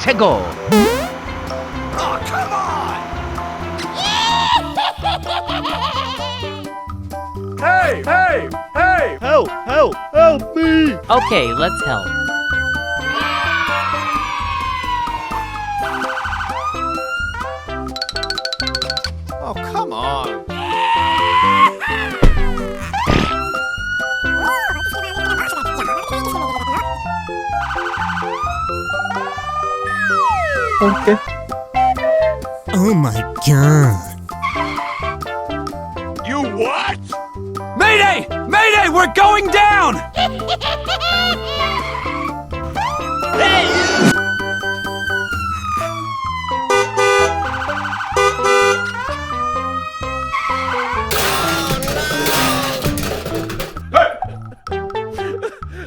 최고. Oh, come on! Hey, hey, hey! Help, help, help me! Okay, let's help. Oh, come on! Okay. Oh my god. You what? Mayday! Mayday! We're going down!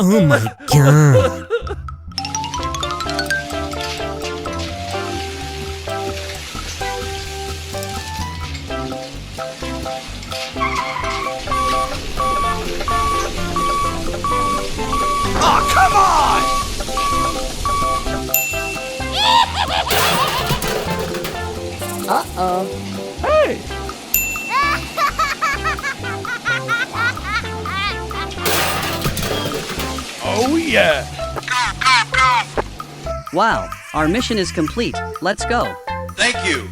Oh my god. Oh, come on! Uh-oh. Hey! Oh, yeah! Wow, our mission is complete. Let's go. Thank you!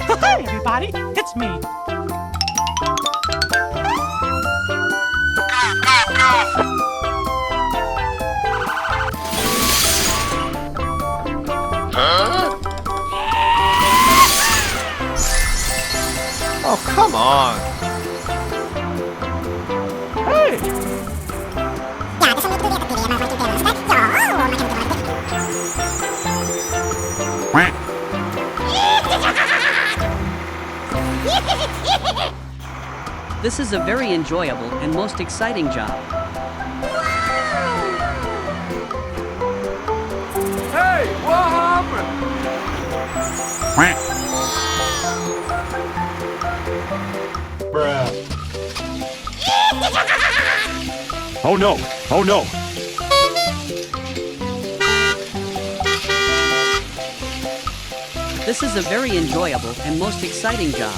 Hi, everybody. It's me. Oh, come on! Hey! This is a very enjoyable and most exciting job. Hey, what happened? Bruh. Oh no, oh no. This is a very enjoyable and most exciting job.